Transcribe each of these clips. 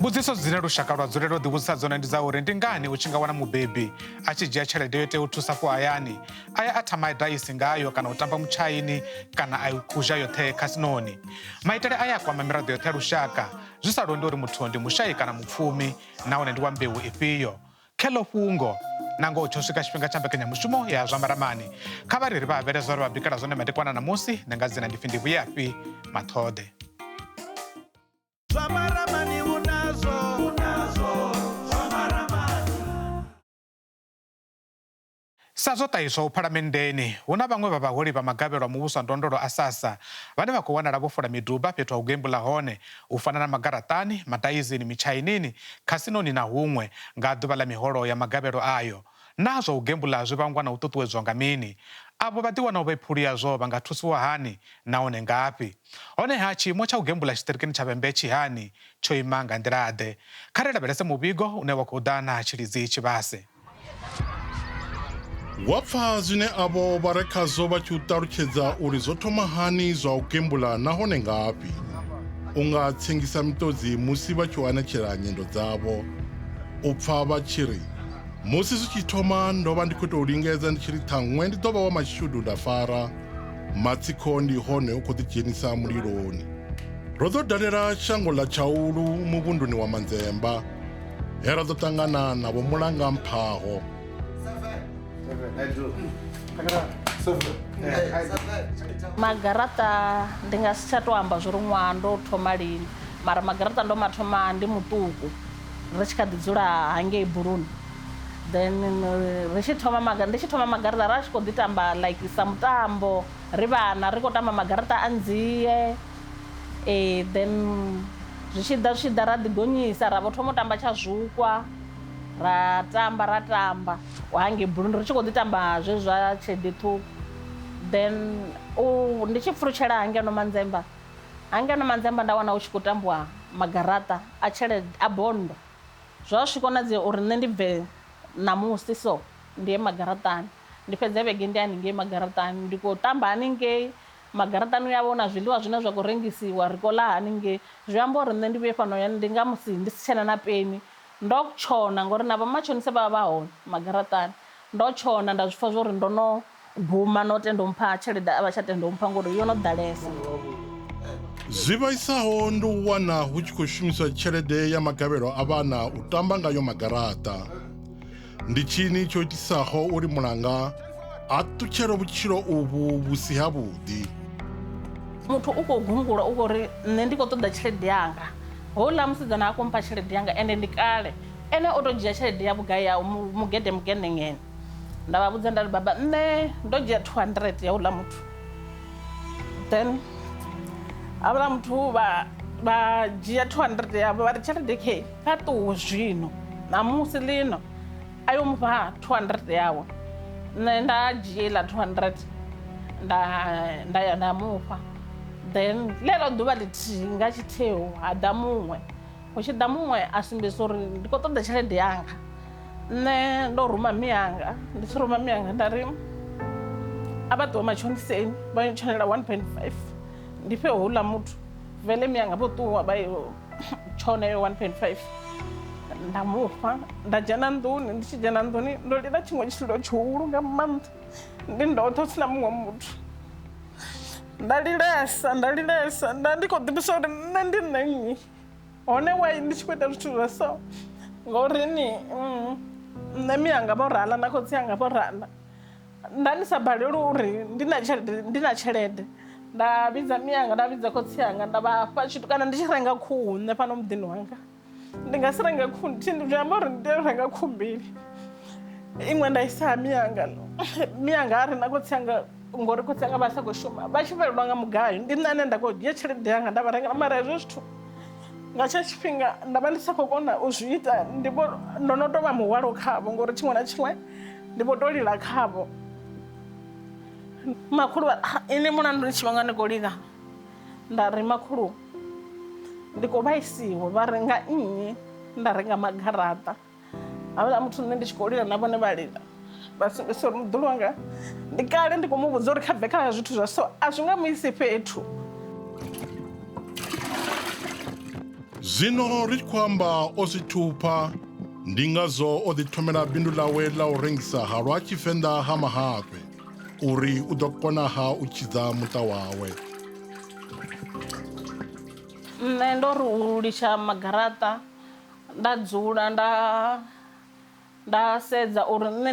Mbudziso dzine lushaka lwa dzulela u ḓivhudzisa dzone ndi dza uri ndi ngani u tshi nga wana mubebi a tshi dzhia tshelede yo tea u thusa ku hayani aya a thama daisi ngayo kana u tamba mitshainini kana a u zha yoṱhe casinoni. Maitele aya a kwama miraḓo yoṱhe ya lushaka zwi sa londi uri muthu ndi mushayi kana mupfumi nahone ndi wa mbeu ifhio. Kheḽo fhungo na ngoho tsho swika tshifhinga tsha mbekanyamushumo ya zwa Maramani. Kha vha ri vha bveledza uri vha bikela zwone madekwana namusi ndi nga dzina ndi pfhi ndi vhuyafhi maṱhoḓe. Sa zwo tahiswaho phalamenndeni, huna vhaṅwe vha vhaholi vha magavhelo a muvhuso wa ndondolo a SASSA vhane vha khou wanala vho fola miduba fhethu ha u gembuḽa hone u fana na magaraṱani, madaizini, mitshainini, casinoni na hunwe nga ḓuvha ḽa miholo ya magavhelo ayo. Na zwa u gembuḽa zwi vhangwa na u ṱuṱuwedzwa nga mini? Avho vha ḓiwana vha phuli yazwo vha nga thusiwa hani nahone ngafhi? Honeha tshiimo tsha u gembuḽa tshiṱirikini tsha Vhembe tshi hani tsho ima nga nḓilaḓe? Kha ri lavhelese muvhigo une wa khou ḓa na tshilidzi tshivhase. Wa pfa zwine avho vha re khazwo vha tshi u ṱalutshedza uri zwo thoma hani zwa u gembuḽa nahone ngafhi? U nga tsengisa miṱodzi musi vha tshi wanetshela nyendo dzavho. U pfa vha tshi ri musi zwi tshi thoma ndo vha ndi khou tou lingedza ndi tshi ri ṱhaṅwe ndi ḓo vha wa mashudu nda fara matsiko ndi hone u khou ḓidzhenisa muliloni. Ro ḓo dalela shango ḽa Tshaulu muvhunduni wa Manzemba he ra ḓo ṱangana na vho mulanga mphaho. Magaraṱa ndi nga si tsha tou amba zwo ri ṅwaha ndo thoma lini mara magaraṱa ndo mathoma ndi muṱuku ri tshi kha ḓi dzula hangei buluni. Then ndi tshi thoma magaraṱa ra tshi khou ḓi tamba like sa mutambo ri vhana ri khou tamba magaraṱa a nzie. Then zwi tshi ḓa ra ḓi gonyisa ra vho thoma u tamba tsha zukwa ra tamba hangei buluni ri tshi khou ḓi tamba zwe zwa tshelede ṱhukhu. Then ndi tshi pfulutshela hangeno Manzemba nda wana hu tshi khou tambiwa magaraṱa a tshelede a bondo. Zwa swika konadzea uri nṋe ndi bve namusi so ndi ye magaraṱani ndi fhedze vhege ndi haningei magaraṱani ndi khou tamba haningei magaraṱani u ya vhona zwiḽiwa zwine zwa khou rengisiwa ri khou ḽa haningei. Zwi amba uri nṋe ndi vhuye fhano yani ndi nga musi ndi si tshena na peni ndo tshona ngori na vhamatshonise vha vha hone magaraṱani. Ndo tshona nda zwi pfha zwo uri ndo no guma no tenda u mpha tshelede a vha tsha tenda u mpha ngori yo no ḓalesa. Zwi vhaisaho ndi u wana hu tshi khou shumiswa tshelede ya magavhelo a vhana u tamba ngayo magaraṱa. Ndi tshini tsho itisaho uri mulanga a ṱutshele vhutshilo uvhu vhu si havhuḓi? Muthu u khou gungula u khou ri nṋe ndi khou ṱoḓa tshelede yanga. Houḽa musidzana a khou mpha tshelede yanga ende ndi kale ene o tou dzhia tshelede ya vhugai ya mugede ngene. Nda vha vhudza nda ri baba nṋe ndo dzhia 200 ya houḽa muthu. Then havhala muthu vha dzhia 200 yavho vha ri tshelede khe kha ṱuwe zwino namusi ḽino a yo mufha 200 yawe. Nṋe nda dzhia iḽa 200 nda ya nda mufha. Then ḽeḽo ḓuvha ḽithihi nga tshitheu ha ḓa muṅwe hu tshi ḓa muṅwe a sumbedzisa uri ndi khou ṱoḓa tshelede yanga. Nṋe ndo ruma miyanga ndi tshi ruma miyanga nda ri a vha ṱuwe matshoniseni vha yo tshonela 1.5 ndi fhe houḽa muthu vele miyanga vho ṱuwa vha yo tshona yo 1.5 nda mufha. Nda dzhena nḓuni ndi tshi dzhena nḓuni ndo lila tshiṅwe tshililo tshihulu nga maanḓa ndi ndoṱhe hu si na muṅwe muthu. Nda lilesa nda ndi khou ḓivhisa uri nṋe ndi nṋe nnyi hone wai ndi tshi khou ita zwithu zwa so ngauri nṋe miyanga vho rala na khotsi yanga vho rala. Nda ndi sa balelwi uri ndi na tshelede nda vhidza miyanga nda vhidza khotsi yanga nda vhafha tshithu kana ndi tshi renga khuhu nṋe fhano muḓini wanga. Ndi nga si renga khuhu nthihi zwi amba uri ndi tea u renga khuhu mbili. Iṅwe nda isa ha miyanga a ri na khotsi yanga ngori khotsi yanga vha sa khou shuma vha tshi fhelelwa nga mugayo ndi nṋe ane nda khou dzhia tshelede yanga nda vha rengela mara hezwo zwithu nga tsha tshifhinga nda vha ndi sa khou kona u zwi ita ndo no tou vha muhwalo khavho ngori tshiṅwe na tshiṅwe ndi vho tou lila khavho. makhulu ini mulandu ndi tshi vhanga ndi khou lila nda ri makhulu ndi khou vhaisiwa vha renga nnyi nda renga magaraṱa havhala muthu nne ndi tshi khou lila na vhone vha lila vha sumbedzisa uri muḓulu wanga ndi kale ndi khou mu vhudza uri kha bve kha zwithu zwa so a zwi nga mu isi fhethu. Zwino ri khou amba o zwi thupha ndi ngazwo o ḓithomela bindu ḽawe ḽa u rengisa halwa Tshivenḓa ha mahafhe uri u ḓo konaha u tshidza muṱa wawe. Nṋe ndo ri u litsha magaraṱa nda dzula nda sedza uri nṋe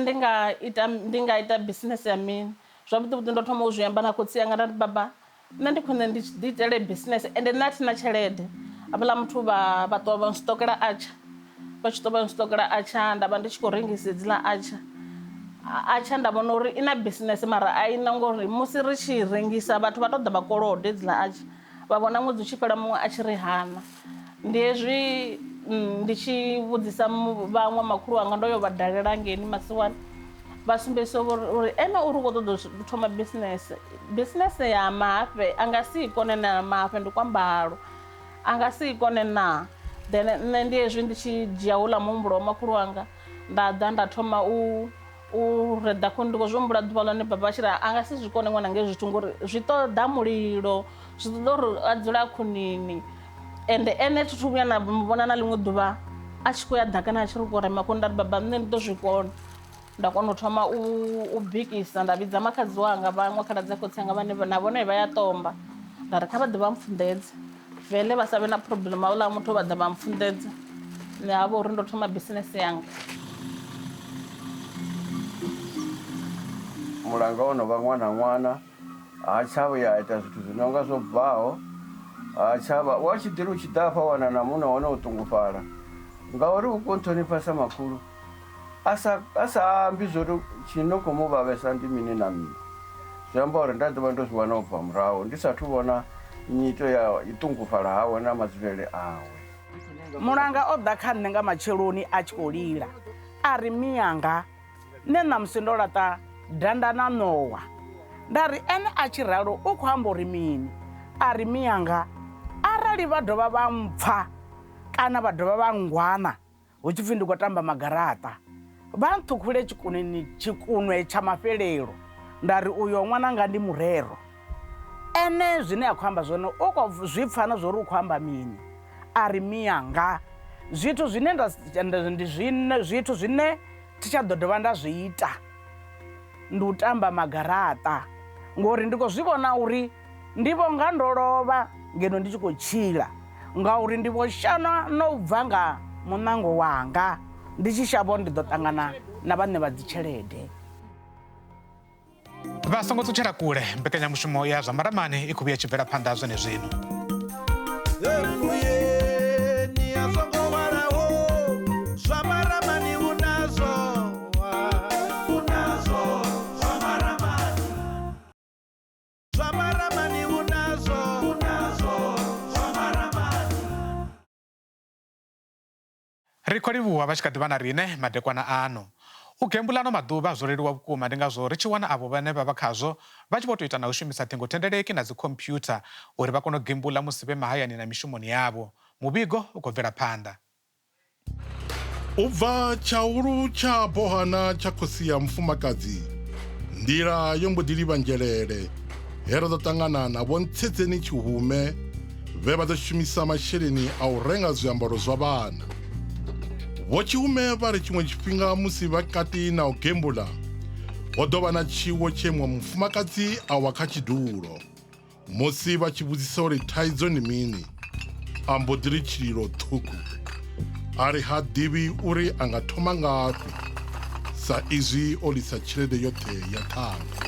ndi nga ita bisinese ya mini zwavhuḓi ndo thoma u zwi amba na khotsi yanga nda ri baba nṋe ndi khwine ndi ḓi itele bisinese ende nṋe a thina tshelede havhala muthu vha ṱuwa vha nsitokela atsha vha tshi ṱuwa vha nsitokela atsha nda vha ndi tshi khou rengisa hedziḽa atsha nda vhona uri i na bisinese mara a i na ngori musi ri tshi rengisa vhathu vha tou ḓa vha kolode hedziḽa atsha vha vhona ṅwedzi u tshi fhela muṅwe a tshi ri hana ndi hezwi ndi tshi vhudzisa vhaṅwe makhulu wanga ndo yo vha dalela ngeni masiwana vha sumbedzisa uri ene uri u khou ṱoḓa u thoma bisinese ya mafhe a nga si i kone na mafhe ndi kwambalo a nga si i kone na then nṋe ndi hezwi ndi tshi dzhia houḽa muhumbulo wa makhulu wanga nda ḓa nda thoma u reda khou ndi khou zwi humbula ḓuvha ḽone baba tshi ri a nga si zwi kone ṅwana nge zwithu ngori zwi ṱoḓa mulilo zwi ṱoḓa uri a dzule a khonini ende ene thithu vhuya na vhona na ḽiṅwe ḓuvha a tshi khou ya ḓakana a tshi ri khou rema khou nda ri baba nṋe ndi ḓo zwi kona nda kona u thoma u bikisa nda vhidza makhadzi wanga vhaṅwe khaladzi a khotsi anga vhane na vhone vha ya tomba nda ri kha vha ḓe vha mpfunḓedze vele vha sa vhe na problem havhala muthu vha ḓa vha mpfunḓedze nṋe havha uri ndo thoma bisinese yanga. Mulanga ono vha ṅwana ha tshavha ya ita zwithu zwi no nga zwo bvaho ha tshavha wa tshi ḓiri u tshi ḓafha wana na muṋe hone u ṱungufhala ngauri u khou nṱhonifha sa makhulu a sa ambi zwo tshi no khou mu vhavhesa ndi mini na mini zwi amba uri nda ḓovha ndo zwi wana u bva murahu ndi sathu vhona nyito ya i ṱungufhala hawe na madzulele awe. Mulanga o ḓa kha nṋe nga matsheloni a tshi khou lila a ri miyanga nṋe ṋamusi ndo laṱa danda na ṋowa nda ri ene a tshi ralo u khou amba uri mini a ri miyanga arali vha dovha vha mpfa kana vha dovha vha ngwana hu tshi pfhi ndi khou tamba magaraṱa vha nṱhukhule tshikunwe tsha mafhelelo nda ri uyo ṅwananga ndi murero ene zwine a khou amba zwone u khou zwi pfa na zwo ri u khou amba mini a ri miyanga zwithu zwine zwithu zwine thi tsha ḓo dovha nda zwi ita ndi u tamba magaraṱa ngori ndi khou zwi vhona uri ndi vho nga ndo lovha ngeno ndi tshi khou tshila ngauri ndi vho shana no u bva nga muṋango wanga ndi tshi shavha ndi ḓo ṱangana na vhaṋe vha dzi tshelede. Vha songo ṱutshela kule mbekanyamushumo ya zwa Maramani i khou vhuya tshi bvela phanḓa zwene zwino. Ri khou livhuwa vha tshi kha ḓi vha na riṋe madekwana ano. U gembuḽa ano maḓuvha zwo leluwa vhukuma ndi ngazwo ri tshi wana avho vhane vha vha khazwo vha tshi vho tou ita na u shumisa ṱhingothendeleki na dzi khomphyutha uri vha kone u gembuḽa musi vhe mahayani na mishumoni yavho. Muvhigo u khou bvela phanḓa. U bva tshaulu tsha bohana tsha khosi ya mufumakadzi nḓila yo mbo ḓi livha nzhelele he ro ḓo ṱangana na vho Ntsedzeni Tshihume vhe vha ḓo shumisa masheleni a u renga zwiambaro zwa vhana. Vho Tshihume vha ri tshiṅwe tshifhinga musi vha kati na u gembuḽa ho ḓo vha na tshiwo tshe muṅwe mufumakadzi a wa kha tshidulo musi vha tshi vhudzisa uri thaidzo ndi mini a mbo ḓi ri tshililo ṱhukhu a ri ha ḓivhi uri a nga thoma ngafhi sa izwi o lisa tshelede yoṱhe ya ṱhanga.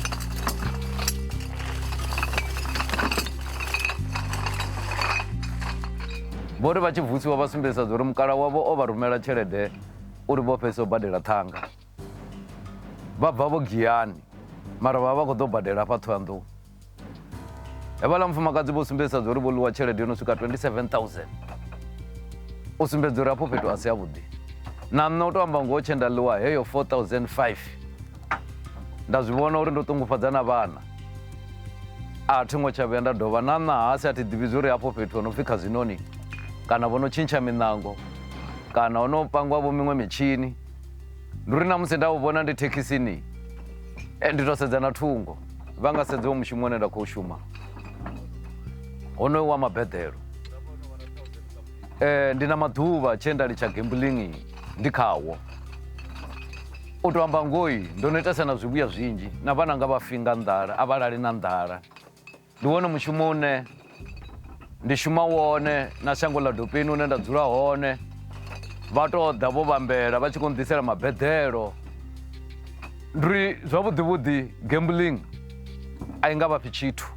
Vho ri vha tshi vusiwa vha sumbedzisa uri mukala wavho o vha rumela tshelede uri vho fhedza u badela ṱhanga vha bva vho giyani mara vha vha khou ḓo badela hafha Thohoyandou. Hevhaḽa mufumakadzi vho sumbedzisa uri vho ḽiwa tshelede yo no swika 27,000 u sumbedza uri hafho fhethu a si havhuḓi na nṋe u tou amba ngoho tshe nda ḽiwa heyo 4,500 nda zwi vhona uri ndo ṱungufhadza na vhana a thi ngo tsha vhuya nda dovha na ṋahasi a thi ḓivhi zwo ri hafho fhethu ho no pfhi casinoni kana vho no tshintsha miṋango kana ho no pangiwa vho miṅwe mitshini ndi uri na musi nda u vhona ndi thekhisini ndi tou sedza na thungo vha nga sedza wo mushumo une nda khou shuma honoyo wa mabeḓelo ndi na maḓuvha tshe nda litsha gambling ndi khawo u tou amba ngoyi ndo no itesa na zwivhuya zwinzhi na vhana nga vha finga nḓala a vha lali na nḓala ndi wone mushumo une ndi shuma wone na shango ḽa dopeni une nda dzula hone vha tou ḓa vho vhambela vha tshi khou nḓisela mabeḓelo ndi ri zwavhuḓivhuḓi gambling a i nga vhafhi tshithu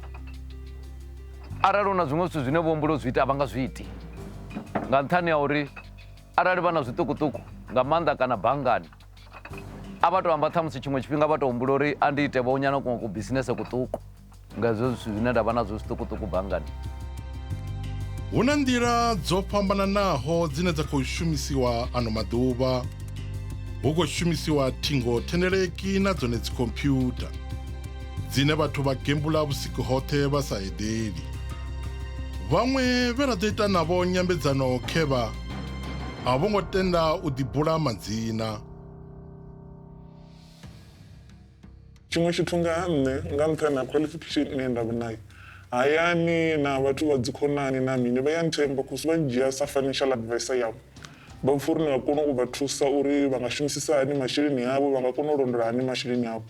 arali hu na zwiṅwe zwithu zwine vho humbula zwi ita a vha nga zwi iti nga nṱhani ha uri arali vha na zwiṱukuṱuku nga maanḓa kana banngani a vha tou amba ṱhamusi tshiṅwe tshifhinga vha tou humbula uri a ndi ite vho nyana kuṅwe kubisinese kuṱuku nga hezwo zwithu zwine nda vha nazwo zwiṱukuṱuku banngani. Hu na nḓila dzo fhambananaho dzine dza khou shumisiwa ano maḓuvha. Hu khou shumisiwa ṱhingothendeleki na dzone dzikhompyutha dzine vhathu vha gembula vhusiku hoṱhe vha sa eḓeli. Vhaṅwe vhe ra ḓo ita navho nyambedzano khevha a vho ngo tenda u ḓibula madzina. Tshiṅwe tshithu nga ha nṋe nga nṱhani ha qualification ine nda vha nayo hayani na vhathu vha dzikhonani na mini vha ya nthemba kusi vha dzhia sa financial advisor yavho vha pfha uri ni nga kona u vha thusa uri vha nga shumisisa hani masheleni avho vha nga kona u londola hani masheleni avho.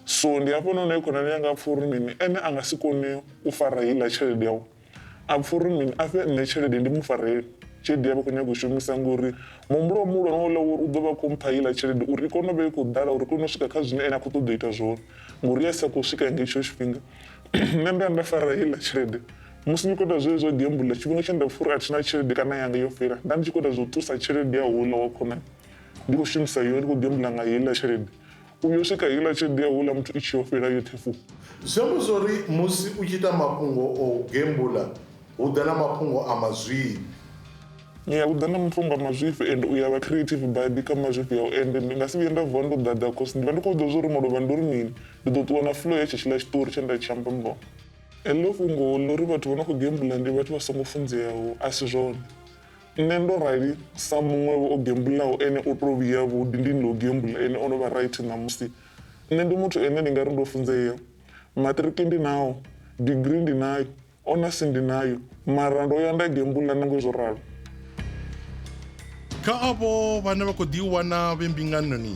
So ndi hafho none khonani yanga pfha uri mini ene a nga si kone u fara heiḽa tshelede yawe a pfha uri mini a fhe nṋe tshelede ndi mu farele tshelede yavho khou nyaga u shumisa ngori muhumbulo muhulwane uri u ḓo vha khou mpha heiḽa tshelede uri i kone u vha i khou ḓala uri kone u swika kha zwine ene a khou ṱoḓa u ita zwone ngori ya sa khou swika nga hetsho tshifhinga nṋe nda nda fara heiḽa tshelede musi ndi khou ita zwezwo gembula tshifhinga tshe nda pfha uri a thina tshelede kana yanga yo fhela nda ndi tshi khou ita zwo ṱusa tshelede ya houḽa wa khonani ndi khou shumisa yone ndi khou gembula nga heiḽa tshelede u yo swika heiḽa tshelede ya houḽa muthu i tshi yo fhela yoṱhe futhi. Zwi amba zwori musi u tshi ita mafhungo o gembula hu ḓa na mafhungo a mazwifhi. Ya u ḓa na mafhungo a mazwifhi ende u ya vha creative badi kha mazwifhi yau ende ndi nga si vhuye nda vuwa ndo ḓaḓa cause ndi vha ndi khou ḓo zwa uri malovha ndi uri mini ndi ḓo ṱuwa na flow ya tshetshiḽa tshiṱori tshe nda tshi amba mbo. Eḽo fhungo ḽo uri vhathu vha no khou gembula ndi vhathu vha songo funzeaho a si zwone. Nṋe ndo rali sa muṅwe o gembulaho ene o tou vhuya vhuḓi ndi ndo gembula ene o no vha right ṋamusi nṋe ndi muthu ene ndi nga ri ndo funzea maṱiriki ndi nayo degree ndi nayo honors ndi nayo mara ndo ya nda gembula nango zwo ralo. Kha avho vhane vha khou ḓiwana vhe mbinganoni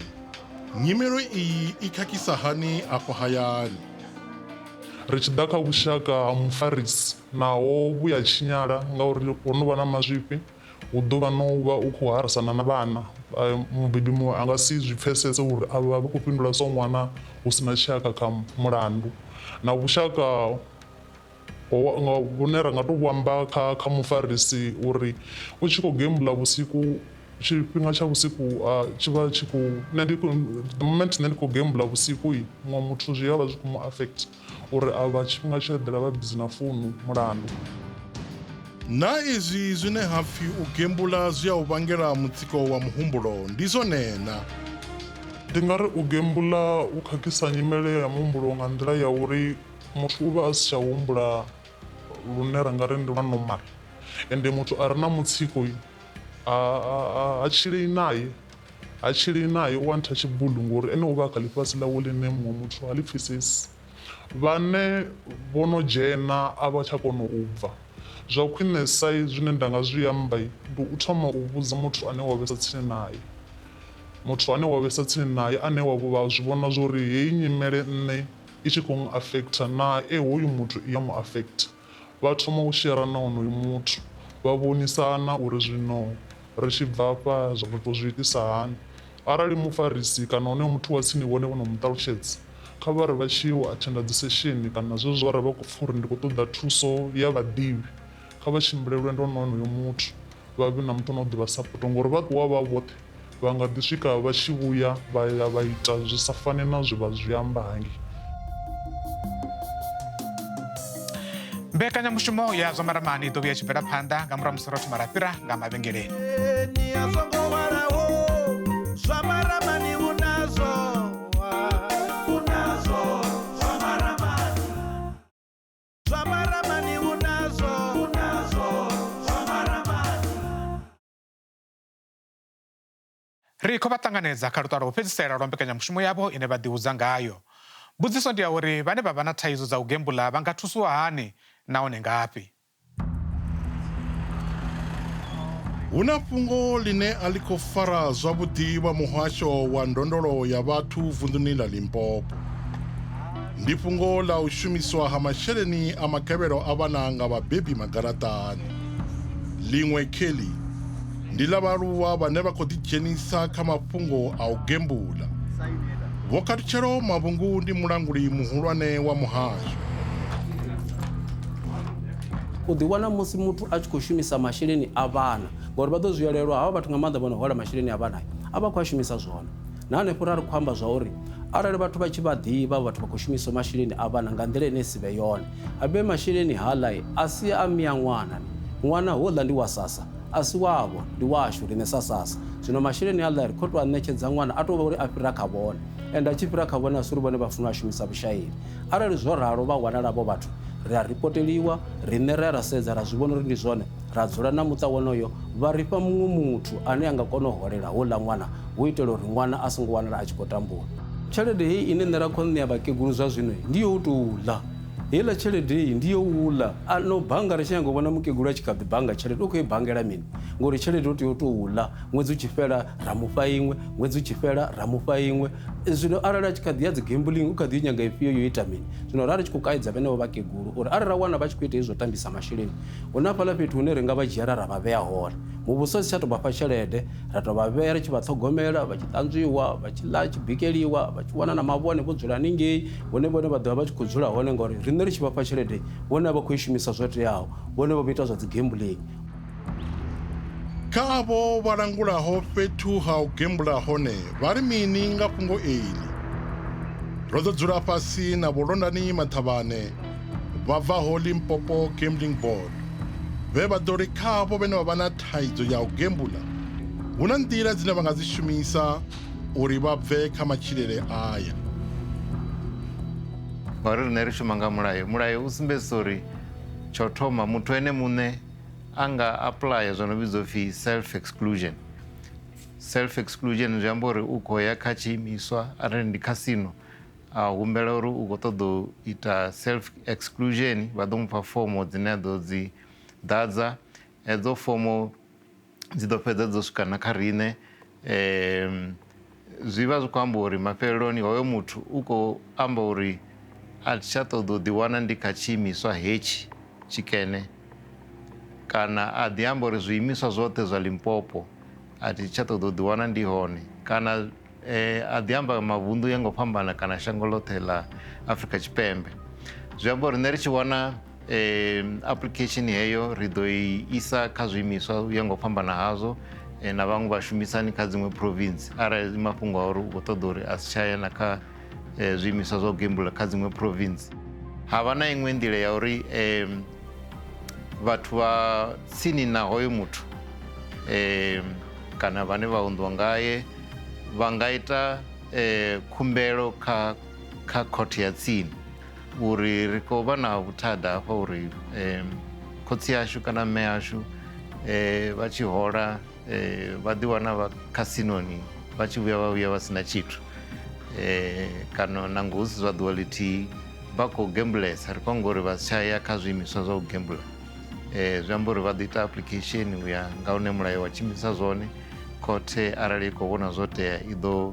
nyimelo iyi i khakhisa hani afho hayani. Ri tshi ḓa kha vhushaka ha mufarisi naho vhu ya tshinyala ngauri ho no vha na mazwifhi hu ḓo vha no vha u khou harasana na vhana mubebi muṅwe a nga si zwi pfhesese uri avha vha khou fhindula so ṅwana hu sina tshaka kha mulandu na vhushaka vhune ra nga tou vhu amba kha mufarisi uri u tshi khou gembula vhusiku tshifhinga tsha vhusiku tshi vha tshi khou the moment nṋe ndi khou gembula vhusiku muṅwe muthu zwi a vha zwi khou mu affect uri a vha tshifhinga tsho eḓela vha bizi na founu mulandu. Na izwi zwine hapfi u gembula zwi a u vhangela mutsiko wa muhumbulo ndi zwone na. Ndi nga ri u gembula u khakhisa nyimele ya muhumbulo nga nḓila ya uri muthu u vha a si tsha humbula lune ra nga ri ndi lwa normal ende muthu a re na mutsiko ha tshili naye u antha tshibulu ngori ene u vha kha ḽifhasi ḽawe ḽine muṅwe muthu ha ḽi pfhesesi. Vhane vho no dzhena a vha tsha kona u bva zwa khwinesa zwine nda nga zwi amba ndi u thoma u vhudza muthu ane wa vhesa tsini naye ane wa zwi vhona zwori heyi nyimele nṋe i tshi khou affecta na hoyu muthu i ya mu affect. Vha thoma u shera na honoyu muthu vha vhonisana uri zwino ri tshi bva afha zwa ri tou zwi itisa hani. Arali mufarisi kana honoyo muthu wa tsini vhone vho no mu ṱalutshedza kha vha ri vha tshi yo attenda dzi session kana zwezwo vha ri vha khou pfha uri ndi khou ṱoḓa thuso ya vhaḓivhi kha vha tshimbile lwendo na honoyo muthu vha vhe na muthu no ḓi vha sapota ngori vha ṱuwa vha vhoṱhe vha nga ḓi swika vha tshi vhuya vha ita zwi sa fani na zwe vha zwi amba hangi. Mbekanyamushumo ya zwa Maramani ḓo vhuya tshi bvela phanḓa nga murahu musi ro thoma ra fhira nga mavhengeleni. Zwa Maramani hunazwo, huna ri khou vha ṱanganedza kha luṱa lwa u fhedzisela lwa mbekanyamushumo yavho ine vha ḓihudza ngayo. Mbudziso ndi ya uri vhane vha vha na thaidzo dza u gembuḽa vha nga thusiwa hani nahone ngafhi? Huna fhungo line a ḽi khou fara zwavhuḓi vha muhasho wa ndondolo ya vhathu vunḓuni ḽa Limpopo. Ndi fhungo ḽa u shumiswa ha masheleni a magavhelo a vhana nga vhabebi magaraṱani. Ḽiṅwe kheḽi ndi ḽa vhaaluwa vhane vha khou ḓidzhenisa kha mafhungo a u gembuḽa. Vho Khathutshelo Mavhungu ndi mulanguli muhulwane wa muhasho. U ḓiwana musi muthu a tshi khou shumisa masheleni a vhana ngauri vha ḓo zwiyelelwa havha vhathu nga maanḓa vho no hola masheleni a vhana a vha khou a shumisa zwone. Na hanefho ra ri khou amba zwa uri arali vhathu vha tshi vha ḓivha vhathu vha khou shumisa masheleni a vhana nga nḓila ine si vhe yone, habe masheleni haḽa a si a miya ṅwana, ṅwana houḽa ndi wa SASSA, a si wavho ndi washu riṋe sa SASSA. Zwino masheleni haḽa ri khou tou a ṋetshedza ṅwana a tou vha uri a fhira kha vhone, ende a tshi fhira kha vhone a si uri vhone vha funa a shumisa vhushayeli. Arali zwo ralo vha wanala havho vhathu ri a ripoteliwa, riṋe ra sedza ra zwi vhona uri ndi zwone, ra dzula na muṱa wonoyo vha ri fha muṅwe muthu ane a nga kona u holela houḽa ṅwana hu itela uri ṅwana a songo wanala a tshi khou tambula. Tshelede heyi ine nṋe ra khou ṋea vhakegulu zwa zwino ndi yo u tou ḽa, heiḽa tshelede iyi ndi yo u ḽa. No bannga ri tshi nyaga u vhona mukegulu a tshi kha ḓi bannga tshelede u khou i bangela mini, ngori tshelede u tea u tou ḽa, ṅwedzi u tshi fhela ra mufha iṅwe, ṅwedzi u tshi fhela ra mufha iṅwe. Zwino arali a tshi kha ḓi ya dzi gambling u kha ḓi nyaga ifhio yo ita mini. Zwino ra ri tshi khou kaidza vhenevho vhakegulu uri arali ra wana vha tshi khou ita hezwo tambisa masheleni, hu na fhaḽa fhethu hune ri nga vha dzhiela ra vha vhea hone. Muvhuso si tsha tou vha fha tshelede, ra tou vha vhea ri tshi vha ṱhogomela, vha tshi ṱanzwiwa, vha tshi ḽa, tshi bikeliwa, vha tshi wana na mavhone vho dzula haningei, vhone vha ḓovha vha tshi khou dzula hone ngori riṋe ri tshi vha fha tshelede vhone vha khou i shumisa zwo teaho, vhone vha ita zwa dzi gambling. Kha avho vha langulaho fhethu ha u gembuḽa hone vha ri mini nga fhungo eḽi? Ro ḓo dzula fhasi na vholondani Mathavhane vha bvaho Limpopo Gambling Board vhe vha ḓo ri kha avho vhane vha vha na thaidzo ya u gembuḽa hu na nḓila dzine vha nga dzi shumisa uri vha bve kha matshilele aya. Ngauri riṋe ri shuma nga mulayo u sumbedzisa uri tsho thoma muthu ene muṋe a nga aplaya zwo no vhidzwa upfhi self exclusion. Self exclusion zwi amba uri u khou ya kha tshiimiswa arali ndi casino a humbela uri u khou ṱoḓa u ita self exclusion, vha ḓo mupha fomo dzine a ḓo dzi ḓadza. Hedzo fomo dzi ḓo fhedza dzo swika na kha riṋe, zwi vha zwi khou amba uri mafheleloni hoyo muthu u khou amba uri a thi tsha ṱoḓa u ḓiwana ndi kha tshiimiswa hetshi tshikene, kana a ḓi amba uri zwiimiswa zwoṱhe zwa Limpopo a thi tsha ṱoḓa u ḓiwana ndi hone, kana a ḓi amba mavunḓu ya ngo fhambana kana shango ḽoṱhe ḽa Afrika Tshipembe. Zwi amba uri nṋe ri tshi wana application heyo ri ḓo i isa kha zwiimiswa ya ngo fhambana hazwo na vhaṅwe vhashumisani kha dziṅwe province arali mafhungo a uri u khou ṱoḓa uri a si tsha ya na kha zwiimiswa zwa u gembuḽa kha dziṅwe province. Havha na iṅwe nḓila ya uri vhathu vha tsini na hoyo muthu kana vhane vha unḓwa ngaye vha nga ita khumbelo kha khothe ya tsini uri ri khou vha na vhuthada hafha uri khotsi yashu kana mme yashu vha tshi hola vha ḓiwana vha casinoni vha tshi vhuya vha sina tshithu, kana na ngosi zwa ḓuvha ḽithihi vha khou gembulesa, ri khou ngori vha si tsha ya kha zwiimiswa zwa u gembula. Zwi amba uri vha ḓo ita application u ya nga hune mulayo wa tshimbidza zwone. Khothe arali i khou vhona zwo tea i ḓo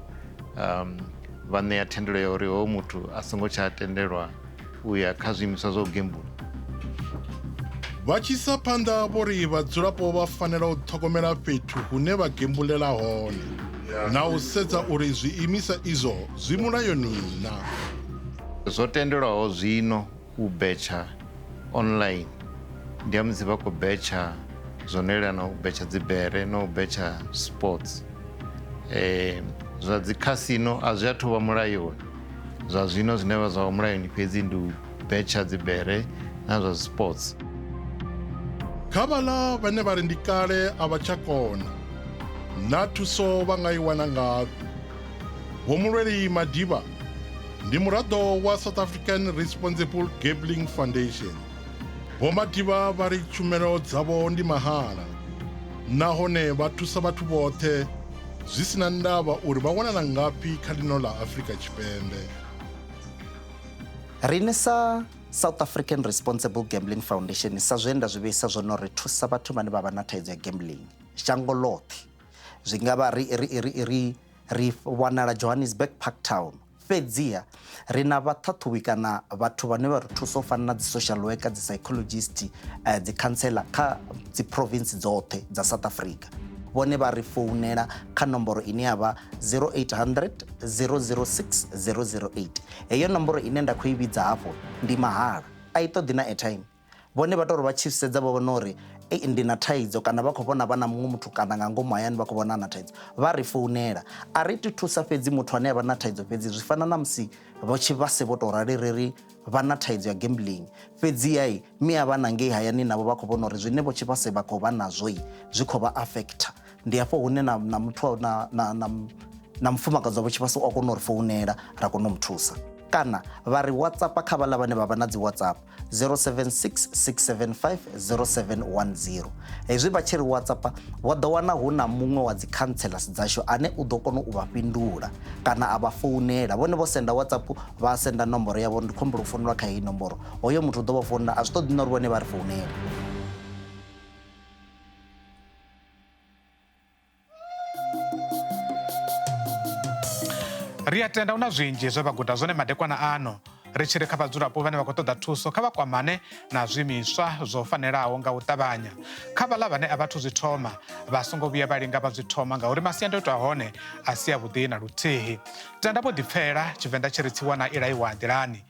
vha ṋea thendelo ya uri hoyo muthu a songo tsha tendelwa u ya kha zwiimiswa zwa u gembula. Vha tshi isa phanḓa vho ri vhadzulapo vha fanela u ṱhogomela fhethu hune vha gembuḽela hone na u sedza uri zwiimiswa izwo zwi mulayoni na. Zwo tendelwaho zwino u betsha online ndi ya musi vha khou betsha zwo no elana u betsha dzibere na u betsha sports. Zwa dzi casino a zwi athu vha mulayoni, zwa zwino zwine vha zwa mulayoni fhedzi ndi u betsha dzibere na zwa sports. Kha vhaḽa vhane vha ri ndi kale a vha tsha kona na thuso vha nga i wana ngafhi? Vho Mulweli Madiba ndi muraḓo wa South African Responsible Gambling Foundation. Vho Madiba vha ri tshumelo dzavho ndi mahala nahone vha thusa vhathu vhoṱhe zwi sina ndavha uri vha wanala ngafhi kha ḽino ḽa Afrika Tshipembe. Riṋe sa South African Responsible Gambling Foundation sa zwe nda zwi vheisa zwone ri thusa vhathu vhane vha vha na thaidzo ya gambling shango ḽoṱhe. Zwi nga vha ri wanala Johannesburg Park Town. Fhedziha ri na vhaṱhaṱhuvhi kana vhathu vhane vha ri thusa u fana na dzi social worker, dzi psychologist, dzi counselor kha dzi province dzoṱhe dza South Africa. Vhone vha ri founela kha nomboro ine ya vha 0800 006 008. Heyo nomboro ine nda khou i vhidza hafho ndi mahala, a i ṱoḓi na airtime. Vhone vha tou ri vha tshi sedza vha vhona uri ndi na thaidzo kana vha khou vhona vha na muṅwe muthu kana nga ngomu hayani vha khou vhona na thaidzo, vha ri founela. A ri ti thusa fhedzi muthu ane a vha na thaidzo fhedzi, zwi fana na musi vho tshi vhase vho tou rali ri vha na thaidzo ya gambling. Fhedziha mi a vha na ngei hayani navho vha khou vhona uri zwine vho tshi vhase vha khou vha nazwo zwi khou vha affecta. Ndi hafho hune na muthu na mufumakadzi wavho tshivhasa a kona u ri founela ra kona u mu thusa. Kana vha ri WhatsApp kha vhaḽa vhane vha vha na dzi WhatsApp 076 675 0710. Hezwi vha tshi ri WhatsApp wa ḓo wana hu na muṅwe wa dzi counsellors dzashu ane u ḓo kona u vha fhindula kana a vha founela. Vhone vho senda WhatsApp vha senda nomboro yavho, ndi khombo u founela kha heyi nomboro. Hoyo muthu u ḓo vha founela, a zwi ṱoḓi na uri vhone vha ri founela. Ri a tenda una zwinzhi zwe vha guda zwone madekwana ano. Ri tshi ri kha vhadzulapo vhane vha khou ṱoḓa thuso kha vha kwamane na zwiimiswa zwo fanelaho nga u ṱavhanya. Kha vhaḽa vhane a vhathu zwi thoma vha songo vhuya vha linga vha zwi thoma ngauri masiandaitwa a hone a si avhuḓi na luthihi. Tenda vho ḓipfela, Tshivenḓa tshi ri tsiwa na ilaiwa nḓilani.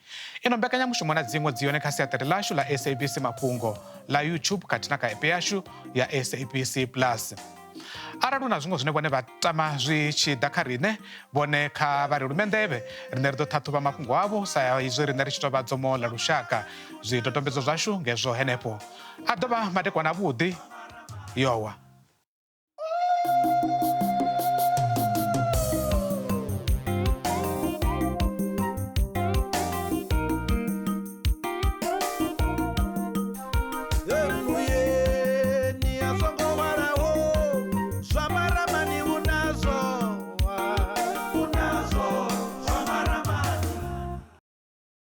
Ino mbekanyamushumo na dziṅwe dzi yone kha siaṱari ḽashu ḽa SABC Mafhungo, ḽa YouTube khathihi na kha app yashu ya SABC Plus. Arali na zwiṅwe zwine vhone vha tama zwi tshi ḓa kha riṋe vhone kha vha ri lumenḓevhe, riṋe ri ḓo ṱhaṱhuvha mafhungo avho sa izwi riṋe ri tshi tou vha dzomo ḽa lushaka. Zwidodombedzo zwashu ngezwo henefho. A ḓo vha madekwana avhuḓi yowa.